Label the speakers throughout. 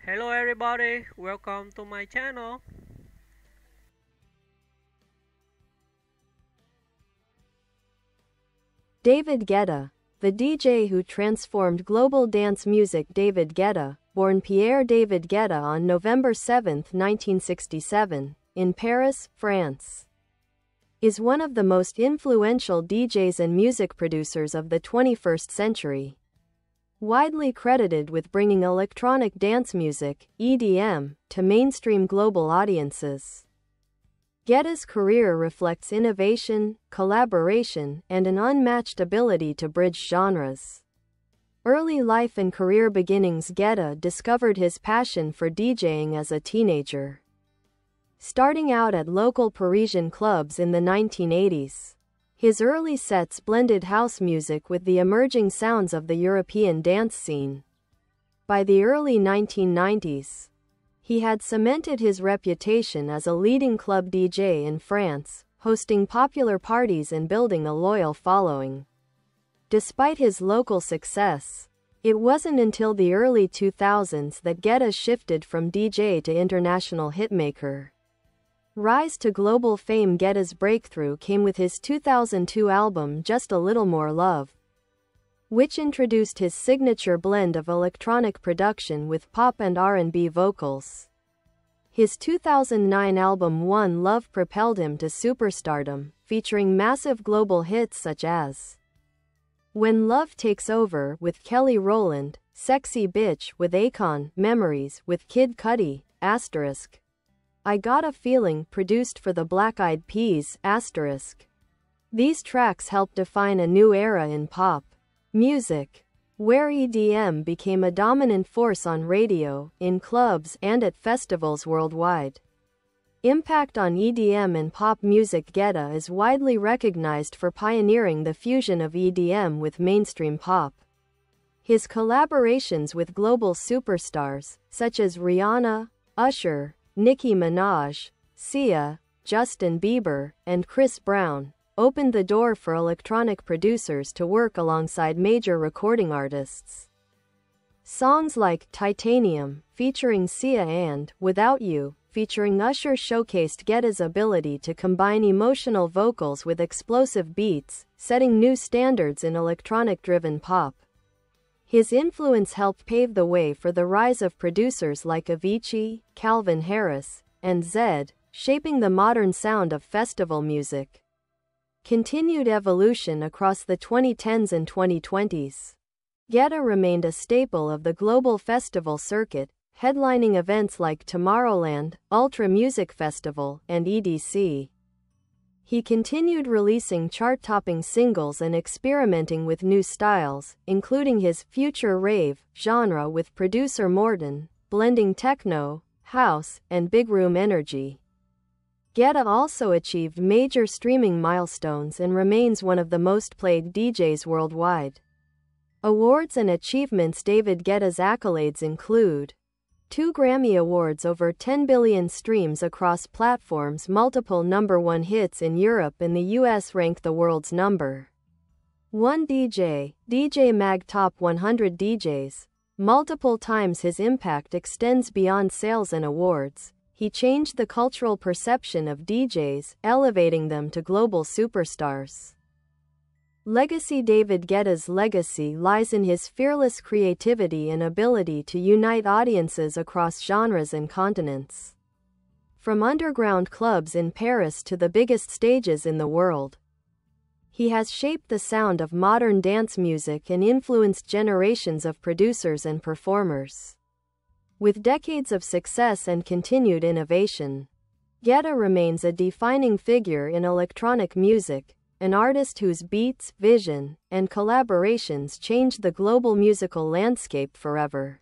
Speaker 1: Hello everybody, welcome to my channel.
Speaker 2: David Guetta, the DJ who transformed global dance music. David Guetta, born Pierre David Guetta on November 7, 1967, in Paris, France, is one of the most influential DJs and music producers of the 21st century. Widely credited with bringing electronic dance music, EDM, to mainstream global audiences. Guetta's career reflects innovation, collaboration, and an unmatched ability to bridge genres. Early life and career beginnings. Guetta discovered his passion for DJing as a teenager, starting out at local Parisian clubs in the 1980s. His early sets blended house music with the emerging sounds of the European dance scene. By the early 1990s, he had cemented his reputation as a leading club DJ in France, hosting popular parties and building a loyal following. Despite his local success, it wasn't until the early 2000s that Guetta shifted from DJ to international hitmaker. Rise to global fame. Guetta's breakthrough came with his 2002 album Just a Little More Love, which introduced his signature blend of electronic production with pop and R&B vocals. His 2009 album One Love propelled him to superstardom, featuring massive global hits such as When Love Takes Over with Kelly Rowland, Sexy Bitch with Akon, Memories with Kid Cudi, Asterisk, I Got a Feeling produced for the Black Eyed Peas, Asterisk. These tracks helped define a new era in pop music, where EDM became a dominant force on radio, in clubs, and at festivals worldwide. Impact on EDM and pop music. Guetta is widely recognized for pioneering the fusion of EDM with mainstream pop. His collaborations with global superstars, such as Rihanna, Usher, Nicki Minaj, Sia, Justin Bieber, and Chris Brown, opened the door for electronic producers to work alongside major recording artists. Songs like Titanium, featuring Sia, and Without You, featuring Usher, showcased Guetta's ability to combine emotional vocals with explosive beats, setting new standards in electronic-driven pop. His influence helped pave the way for the rise of producers like Avicii, Calvin Harris, and Zedd, shaping the modern sound of festival music. Continued evolution across the 2010s and 2020s. Guetta remained a staple of the global festival circuit, headlining events like Tomorrowland, Ultra Music Festival, and EDC. He continued releasing chart-topping singles and experimenting with new styles, including his future rave genre with producer Morten, blending techno, house, and big room energy. Guetta also achieved major streaming milestones and remains one of the most played DJs worldwide. Awards and achievements. David Guetta's accolades include 2 Grammy Awards, over 10 billion streams across platforms, multiple #1 hits in Europe and the US, ranked the world's #1 DJ Mag Top 100 DJs. Multiple times. His impact extends beyond sales and awards. He changed the cultural perception of DJs, elevating them to global superstars. Legacy. David Guetta's legacy lies in his fearless creativity and ability to unite audiences across genres and continents. From underground clubs in Paris to the biggest stages in the world, he has shaped the sound of modern dance music and influenced generations of producers and performers. With decades of success and continued innovation, Guetta remains a defining figure in electronic music, an artist whose beats, vision, and collaborations changed the global musical landscape forever.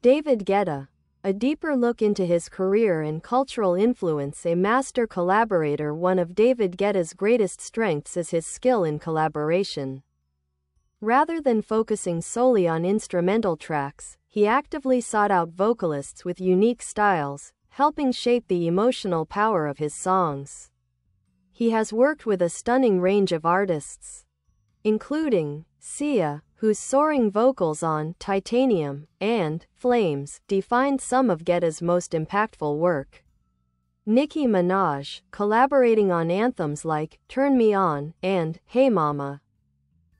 Speaker 2: David Guetta. A deeper look into his career and cultural influence. A master collaborator. One of David Guetta's greatest strengths is his skill in collaboration. Rather than focusing solely on instrumental tracks, he actively sought out vocalists with unique styles, helping shape the emotional power of his songs. He has worked with a stunning range of artists, including Sia, whose soaring vocals on Titanium and Flames defined some of Guetta's most impactful work. Nicki Minaj, collaborating on anthems like Turn Me On and Hey Mama.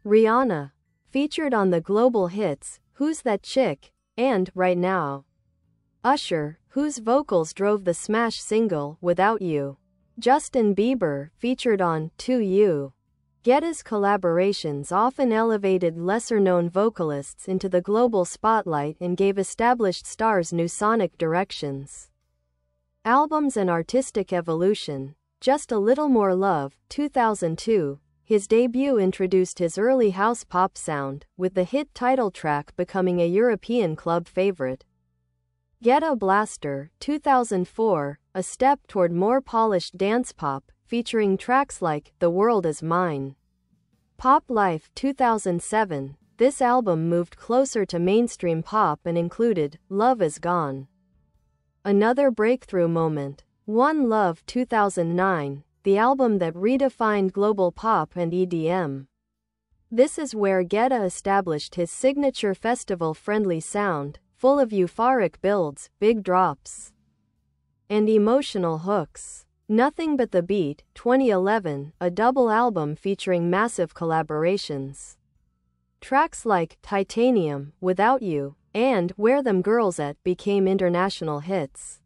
Speaker 2: Rihanna, featured on the global hits Who's That Chick and Right Now. Usher, whose vocals drove the smash single Without You. Justin Bieber, featured on To You. Guetta's collaborations often elevated lesser-known vocalists into the global spotlight and gave established stars new sonic directions. Albums and artistic evolution. Just a Little More Love, 2002. His debut introduced his early house pop sound, with the hit title track becoming a European club favorite. Guetta Blaster, 2004. A step toward more polished dance pop, featuring tracks like The World Is Mine. Pop Life, 2007. This album moved closer to mainstream pop and included Love Is Gone. Another breakthrough moment. One Love, 2009, the album that redefined global pop and EDM. This is where Guetta established his signature festival-friendly sound, full of euphoric builds, big drops, and emotional hooks. Nothing But the Beat, 2011, a double album featuring massive collaborations. Tracks like Titanium, Without You, and Where Them Girls At became international hits.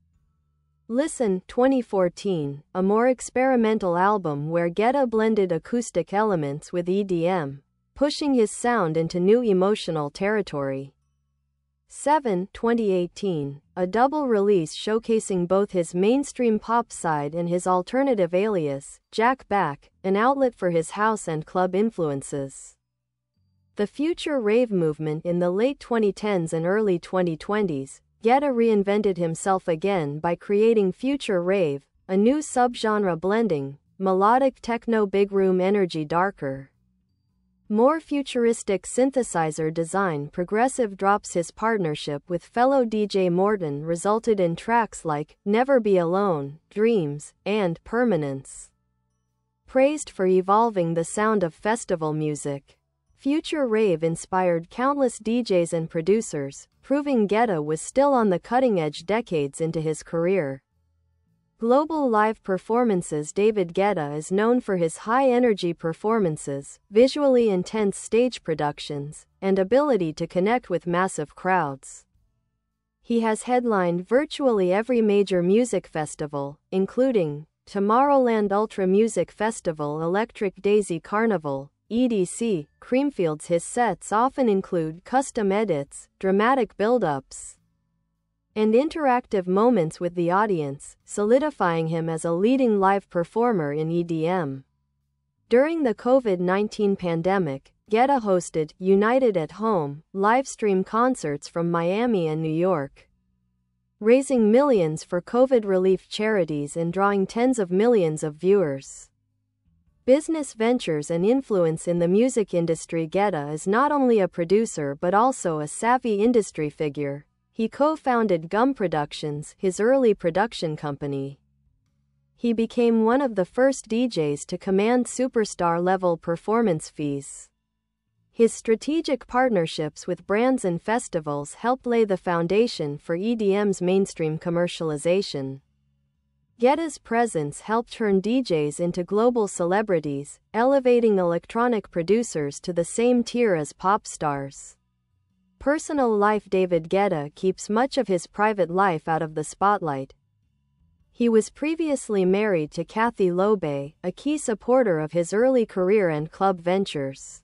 Speaker 2: Listen, 2014, a more experimental album where Guetta blended acoustic elements with EDM, pushing his sound into new emotional territory. 7, 2018, a double release showcasing both his mainstream pop side and his alternative alias, Jack Back, an outlet for his house and club influences. The future rave movement. In the late 2010s and early 2020s, Guetta reinvented himself again by creating future rave, a new subgenre blending melodic techno, big room energy, darker, more futuristic synthesizer design. Progressive drops. His partnership with fellow DJ Morton resulted in tracks like Never Be Alone, Dreams, and Permanence. Praised for evolving the sound of festival music. Future rave inspired countless DJs and producers, proving Guetta was still on the cutting edge decades into his career. Global live performances. David Guetta is known for his high-energy performances, visually intense stage productions, and ability to connect with massive crowds. He has headlined virtually every major music festival, including Tomorrowland Ultra Music Festival, Electric Daisy Carnival, etc. Creamfields. His sets often include custom edits, dramatic build-ups, and interactive moments with the audience, solidifying him as a leading live performer in EDM. During the COVID-19 pandemic, Guetta hosted United at Home live-stream concerts from Miami and New York, raising millions for COVID relief charities and drawing tens of millions of viewers. Business ventures and influence in the music industry. Guetta is not only a producer but also a savvy industry figure. He co-founded Gum Productions, his early production company. He became one of the first DJs to command superstar-level performance fees. His strategic partnerships with brands and festivals helped lay the foundation for EDM's mainstream commercialization. Guetta's presence helped turn DJs into global celebrities, elevating electronic producers to the same tier as pop stars. Personal life. David Guetta keeps much of his private life out of the spotlight. He was previously married to Kathy Lobe, a key supporter of his early career and club ventures.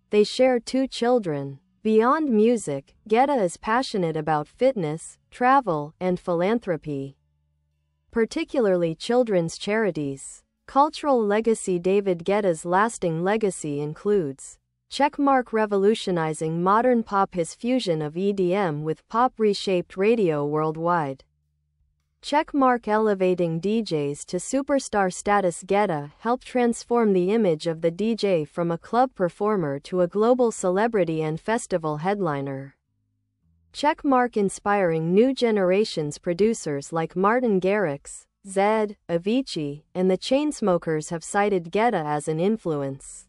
Speaker 2: They share 2 children. Beyond music, Guetta is passionate about fitness, travel, and philanthropy, particularly children's charities. Cultural legacy. David Guetta's lasting legacy includes revolutionizing modern pop. His fusion of EDM with pop reshaped radio worldwide. Elevating DJs to superstar status. Guetta helped transform the image of the DJ from a club performer to a global celebrity and festival headliner. Inspiring new generations. Producers like Martin Garrix, Zedd, Avicii, and the Chainsmokers have cited Guetta as an influence.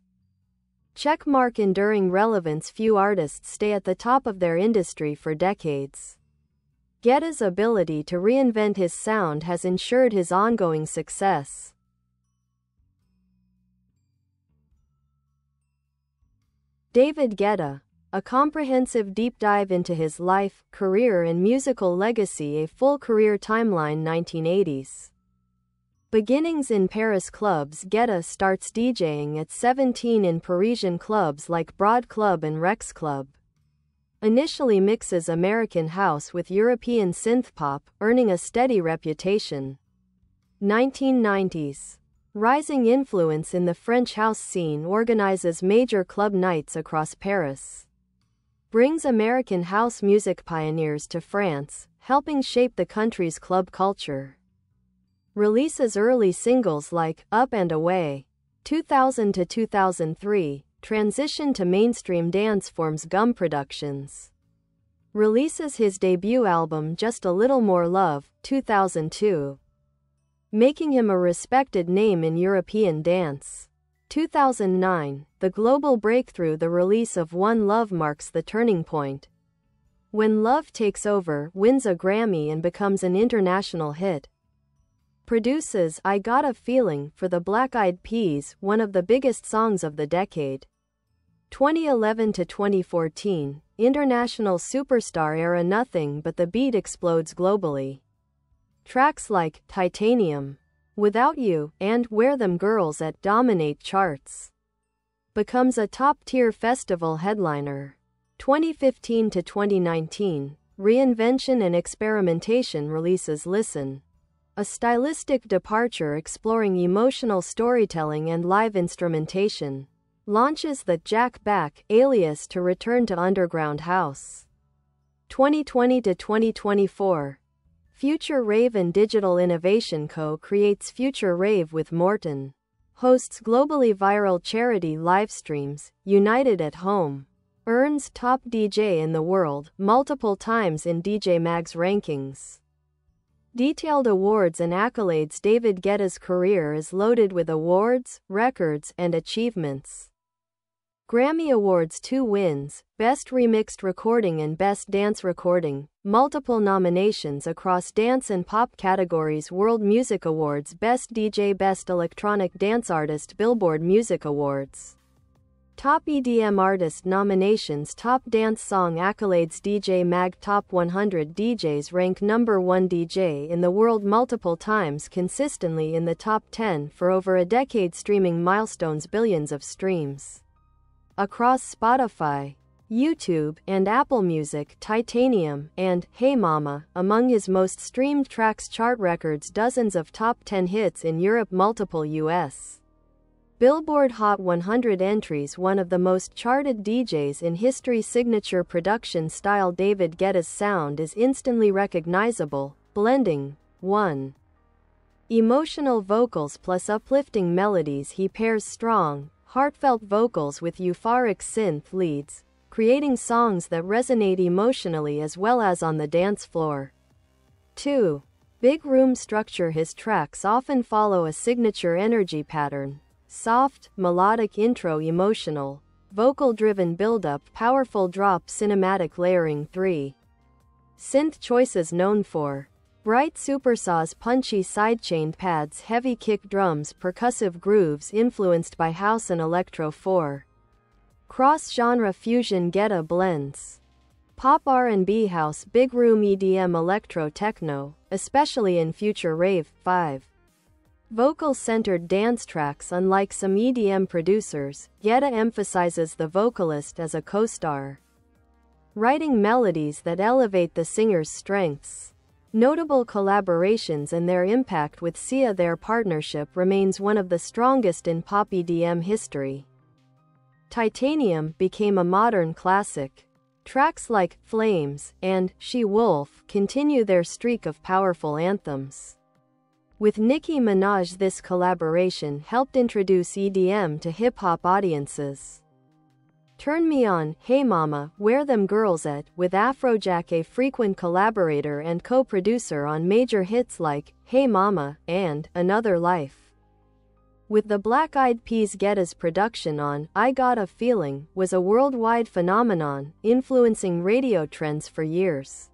Speaker 2: Checkmark enduring relevance. Few artists stay at the top of their industry for decades. Guetta's ability to reinvent his sound has ensured his ongoing success. David Guetta. A comprehensive deep dive into his life, career and musical legacy. A full career timeline. 1980s. Beginnings in Paris clubs. Guetta starts DJing at 17 in Parisian clubs like Broad Club and Rex Club. Initially mixes American house with European synthpop, earning a steady reputation. 1990s. Rising influence in the French house scene, organizes major club nights across Paris. Brings American house music pioneers to France, helping shape the country's club culture. Releases early singles like Up and Away. 2000 to 2003, transition to mainstream dance forms. Gum Productions. Releases his debut album Just a Little More Love, 2002. Making him a respected name in European dance. 2009, the global breakthrough. The release of One Love marks the turning point. When Love Takes Over wins a Grammy and becomes an international hit. Produces I Got a Feeling for the Black Eyed Peas, one of the biggest songs of the decade. 2011 to 2014, international superstar era. Nothing But the Beat explodes globally. Tracks like Titanium, Without You, and Where Them Girls At dominate charts. Becomes a top-tier festival headliner. 2015 to 2019, reinvention and experimentation. Releases Listen. A stylistic departure exploring emotional storytelling and live instrumentation. Launches the Jack Back alias to return to underground house. 2020 to 2024. Future Rave and Digital Innovation Co. creates Future Rave with Morton. Hosts globally viral charity live streams, United at Home. Earns Top DJ in the World multiple times in DJ Mag's rankings. Detailed awards and accolades. David Guetta's career is loaded with awards, records, and achievements. Grammy Awards 2 wins, Best Remixed Recording and Best Dance Recording, multiple nominations across dance and pop categories. World Music Awards, Best DJ, Best Electronic Dance Artist, Billboard Music Awards. Top EDM Artist nominations, Top Dance Song accolades. DJ Mag Top 100 DJs rank number 1 DJ in the world multiple times, consistently in the top 10 for over a decade. Streaming milestones, billions of streams across Spotify, YouTube, and Apple Music. Titanium and Hey Mama among his most streamed tracks. Chart records, dozens of top 10 hits in Europe, multiple US Billboard Hot 100 entries. One of the most charted DJs in history. Signature production style. David Guetta's sound is instantly recognizable, blending 1. Emotional vocals plus uplifting melodies. He pairs strong, heartfelt vocals with euphoric synth leads, creating songs that resonate emotionally as well as on the dance floor. 2. Big room structure. His tracks often follow a signature energy pattern. Soft, melodic intro, emotional, vocal-driven build-up, powerful drop, cinematic layering. 3. Synth choices known for bright supersaws, punchy sidechain pads, heavy kick drums, percussive grooves influenced by house and electro. 4. Cross-genre fusion. Guetta blends pop, R&B, house, big room, EDM, electro, techno, especially in Future Rave. 5. Vocal-centered dance tracks. Unlike some EDM producers, Guetta emphasizes the vocalist as a co-star, writing melodies that elevate the singer's strengths. Notable collaborations and their impact with Sia. Their partnership remains one of the strongest in pop EDM history. Titanium became a modern classic. Tracks like Flames and She Wolf continue their streak of powerful anthems. With Nicki Minaj, this collaboration helped introduce EDM to hip-hop audiences. Turn Me On, Hey Mama, Where Them Girls At, with Afrojack, a frequent collaborator and co-producer on major hits like Hey Mama and Another Life. With the Black Eyed Peas, Guetta's production on I Got a Feeling was a worldwide phenomenon, influencing radio trends for years.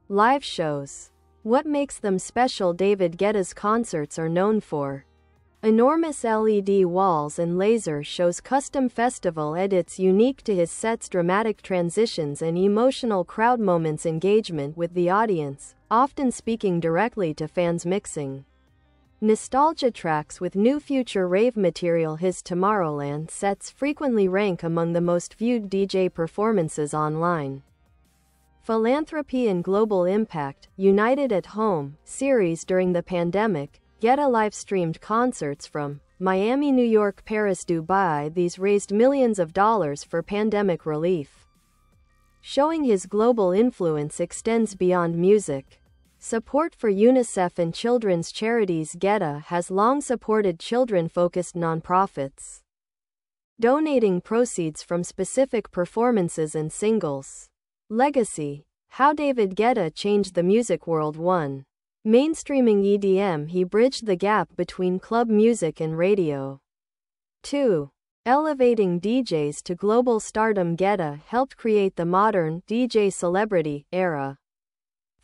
Speaker 2: Live shows. What makes them special? David Guetta's concerts are known for enormous LED walls and laser shows, custom festival edits unique to his sets, dramatic transitions and emotional crowd moments, engagement with the audience, often speaking directly to fans, mixing nostalgia tracks with new future rave material. His Tomorrowland sets frequently rank among the most viewed DJ performances online. Philanthropy and global impact. United at Home series. During the pandemic, Guetta live-streamed concerts from Miami, New York, Paris, Dubai. These raised millions of dollars for pandemic relief, showing his global influence extends beyond music. Support for UNICEF and children's charities. Guetta has long supported children-focused nonprofits, donating proceeds from specific performances and singles. Legacy. How David Guetta changed the music world. 1. Mainstreaming EDM. He bridged the gap between club music and radio. 2. Elevating DJs to global stardom. Guetta helped create the modern DJ celebrity era.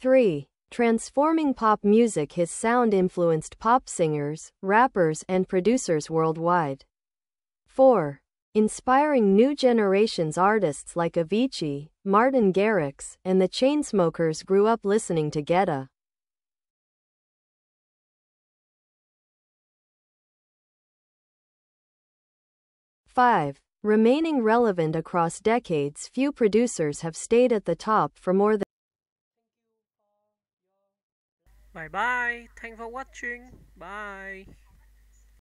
Speaker 2: 3. Transforming pop music. His sound influenced pop singers, rappers, and producers worldwide. 4. Inspiring new generations. Artists like Avicii, Martin Garrix, and the Chainsmokers grew up listening to Guetta. 5. Remaining relevant across decades. Few producers have stayed at the top for more than
Speaker 1: Bye bye. Thanks for watching. Bye.